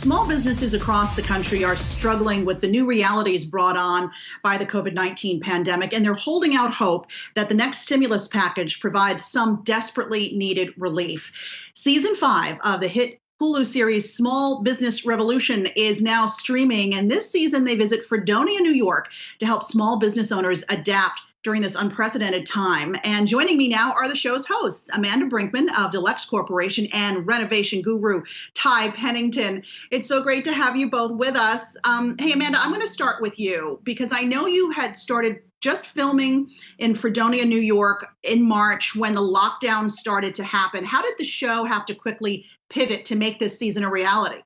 Small businesses across the country are struggling with the new realities brought on by the COVID-19 pandemic, and they're holding out hope that the next stimulus package provides some desperately needed relief. Season 5 of the hit Hulu series Small Business Revolution is now streaming, and this season they visit Fredonia, New York to help small business owners adapt during this unprecedented time. And joining me now are the show's hosts, Amanda Brinkman of Deluxe Corporation and renovation guru Ty Pennington. It's so great to have you both with us. Hey, Amanda, I'm going to start with you because I know you had started just filming in Fredonia, New York in March when the lockdown started to happen. How did the show have to quickly pivot to make this season a reality?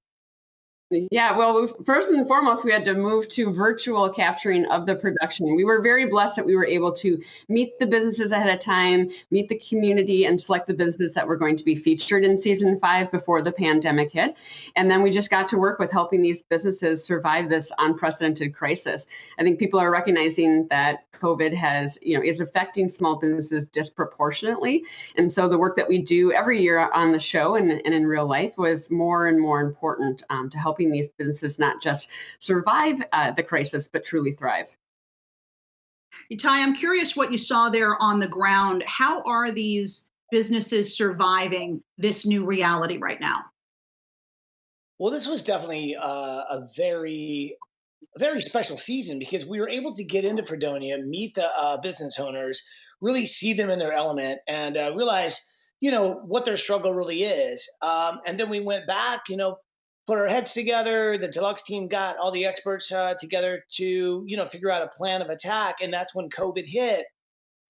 Yeah, well, first and foremost, we had to move to virtual capturing of the production. We were very blessed that we were able to meet the businesses ahead of time, meet the community, and select the businesses that were going to be featured in season 5 before the pandemic hit. And then we just got to work with helping these businesses survive this unprecedented crisis. I think people are recognizing that COVID is affecting small businesses disproportionately. And so the work that we do every year on the show and in real life was more and more important to helping these businesses not just survive the crisis, but truly thrive. Ty, I'm curious what you saw there on the ground. How are these businesses surviving this new reality right now? Well, this was definitely a very special season because we were able to get into Fredonia, meet the business owners, really see them in their element, and realize, what their struggle really is. And then we went back, put our heads together. The Deluxe team got all the experts together to, figure out a plan of attack. And that's when COVID hit.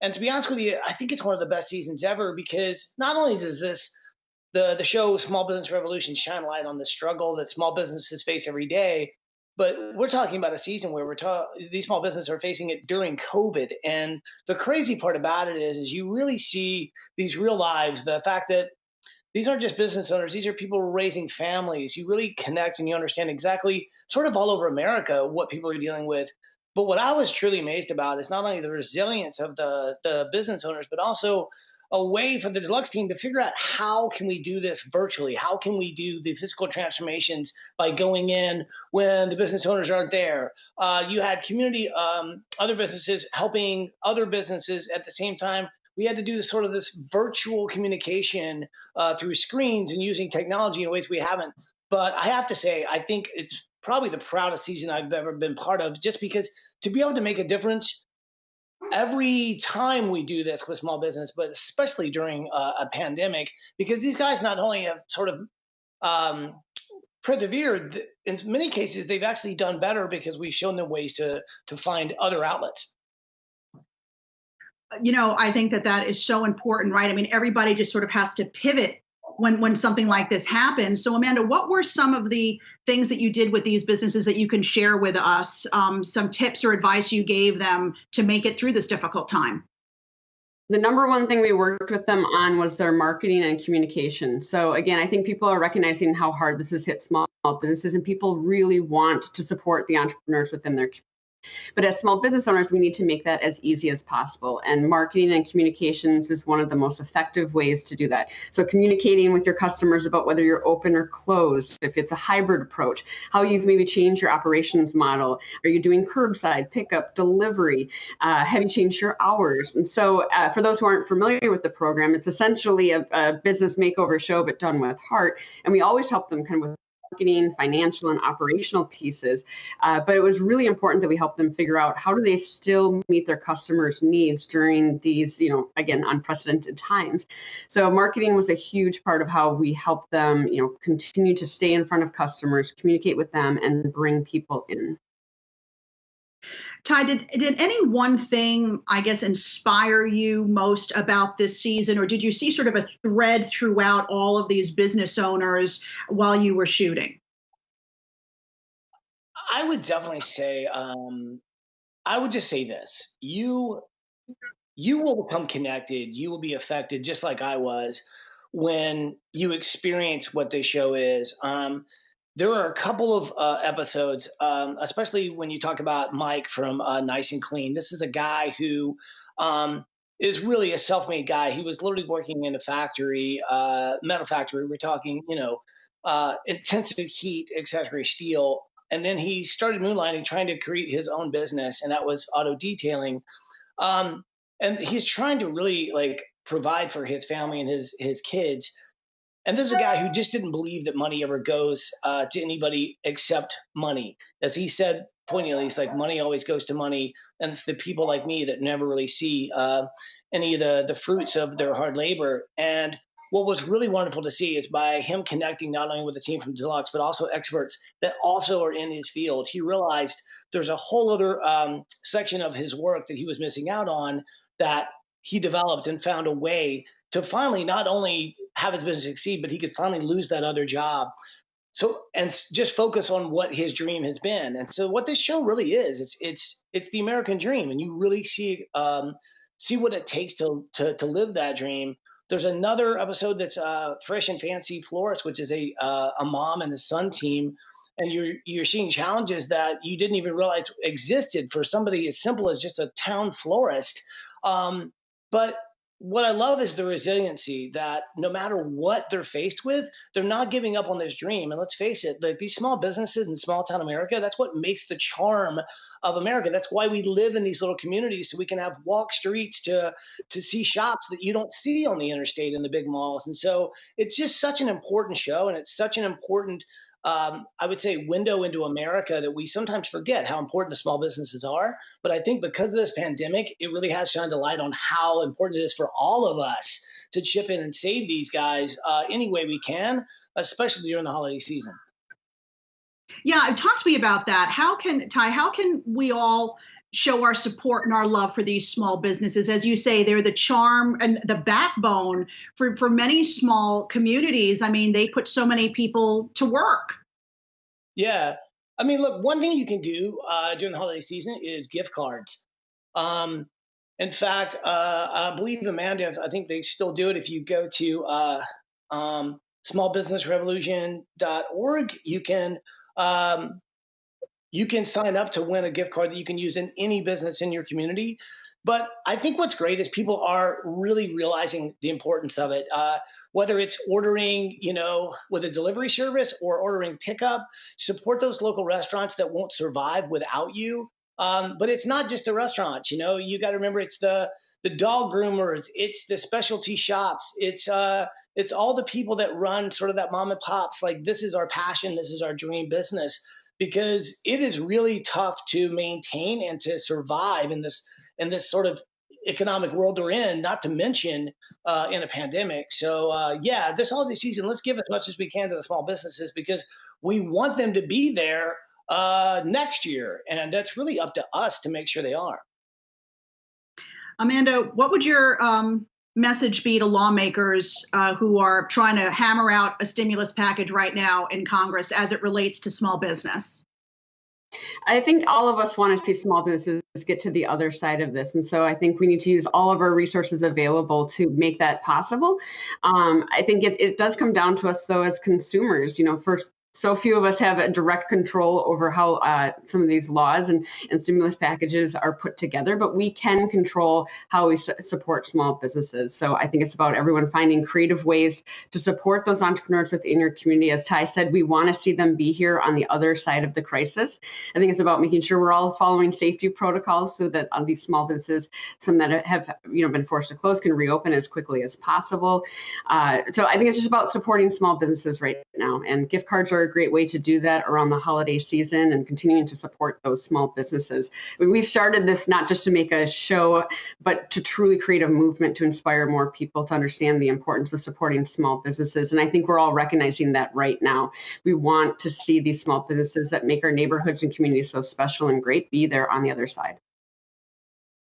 And to be honest with you, I think it's one of the best seasons ever because not only does the show Small Business Revolution shine a light on the struggle that small businesses face every day, but we're talking about a season where these small businesses are facing it during COVID. And the crazy part about it is you really see these real lives, the fact that these aren't just business owners. These are people raising families. You really connect and you understand exactly sort of all over America what people are dealing with. But what I was truly amazed about is not only the resilience of the business owners, but also a way for the Deluxe team to figure out how can we do this virtually? How can we do the physical transformations by going in when the business owners aren't there? You had community, other businesses helping other businesses at the same time. We had to do this virtual communication through screens and using technology in ways we haven't. But I have to say, I think it's probably the proudest season I've ever been part of, just because to be able to make a difference every time we do this with small business, but especially during a pandemic, because these guys not only have sort of persevered, in many cases, they've actually done better because we've shown them ways to find other outlets. I think that is so important, right? I mean, everybody just sort of has to pivot when something like this happens. So, Amanda, what were some of the things that you did with these businesses that you can share with us? Some tips or advice you gave them to make it through this difficult time? The number one thing we worked with them on was their marketing and communication. So again, I think people are recognizing how hard this has hit small businesses, and people really want to support the entrepreneurs within their community. But as small business owners, we need to make that as easy as possible. And marketing and communications is one of the most effective ways to do that. So communicating with your customers about whether you're open or closed, if it's a hybrid approach, how you've maybe changed your operations model. Are you doing curbside, pickup, delivery? Have you changed your hours? And so for those who aren't familiar with the program, it's essentially a business makeover show, but done with heart. And we always help them kind of with marketing, financial, and operational pieces. But it was really important that we help them figure out how do they still meet their customers' needs during these, again, unprecedented times. So marketing was a huge part of how we help them, continue to stay in front of customers, communicate with them, and bring people in. Ty, did any one thing, I guess, inspire you most about this season, or did you see sort of a thread throughout all of these business owners while you were shooting? I would definitely say, I would just say this: you will become connected, you will be affected, just like I was when you experience what this show is. There are a couple of episodes, especially when you talk about Mike from Nice and Clean. This is a guy who is really a self-made guy. He was literally working in a factory, metal factory. We're talking, intensive heat accessory steel. And then he started moonlighting, trying to create his own business, and that was auto detailing. Um, and he's trying to really like provide for his family and his kids. And this is a guy who just didn't believe that money ever goes to anybody except money. As he said poignantly, he's like, money always goes to money. And it's the people like me that never really see any of the fruits of their hard labor. And what was really wonderful to see is by him connecting not only with the team from Deluxe, but also experts that also are in his field, he realized there's a whole other section of his work that he was missing out on, that he developed and found a way to finally not only have his business succeed, but he could finally lose that other job. So, and just focus on what his dream has been. And so what this show really is, it's the American dream. And you really see what it takes to live that dream. There's another episode that's Fresh and Fancy Florist, which is a mom and a son team. And you're seeing challenges that you didn't even realize existed for somebody as simple as just a town florist. But what I love is the resiliency that no matter what they're faced with, they're not giving up on this dream. And let's face it, like these small businesses in small town America, that's what makes the charm of America. That's why we live in these little communities, so we can have walk streets to see shops that you don't see on the interstate in the big malls. And so it's just such an important show, and it's such an important I would say, window into America that we sometimes forget how important the small businesses are. But I think because of this pandemic, it really has shined a light on how important it is for all of us to chip in and save these guys any way we can, especially during the holiday season. Yeah, talk to me about that. How can we all show our support and our love for these small businesses? As you say, they're the charm and the backbone for many small communities. I mean, they put so many people to work. Yeah. I mean, look, one thing you can do during the holiday season is gift cards. In fact, I believe Amanda, I think they still do it. If you go to smallbusinessrevolution.org, you can sign up to win a gift card that you can use in any business in your community. But I think what's great is people are really realizing the importance of it. Whether it's ordering, with a delivery service or ordering pickup, support those local restaurants that won't survive without you. But it's not just the restaurants, you got to remember it's the dog groomers, it's the specialty shops, it's all the people that run sort of that mom and pops. Like, this is our passion, this is our dream business, because it is really tough to maintain and to survive in this sort of economic world we're in, not to mention in a pandemic. So this holiday season, let's give as much as we can to the small businesses, because we want them to be there next year. And that's really up to us to make sure they are. Amanda, what would your message be to lawmakers who are trying to hammer out a stimulus package right now in Congress as it relates to small business? I think all of us want to see small businesses get to the other side of this. And so I think we need to use all of our resources available to make that possible. I think it does come down to us, though, as consumers. First, so few of us have a direct control over how some of these laws and stimulus packages are put together, but we can control how we support small businesses. So I think it's about everyone finding creative ways to support those entrepreneurs within your community. As Ty said, we want to see them be here on the other side of the crisis. I think it's about making sure we're all following safety protocols so that these small businesses, some that have been forced to close, can reopen as quickly as possible. So I think it's just about supporting small businesses right now, and gift cards are a great way to do that around the holiday season and continuing to support those small businesses. We started this not just to make a show, but to truly create a movement to inspire more people to understand the importance of supporting small businesses. And I think we're all recognizing that right now. We want to see these small businesses that make our neighborhoods and communities so special and great be there on the other side.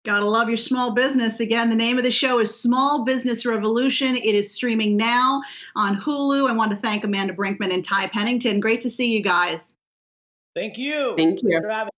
Gotta love your small business. Again, the name of the show is Small Business Revolution. It is streaming now on Hulu. I want to thank Amanda Brinkman and Ty Pennington. Great to see you guys. Thank you. Thank you. Thanks for having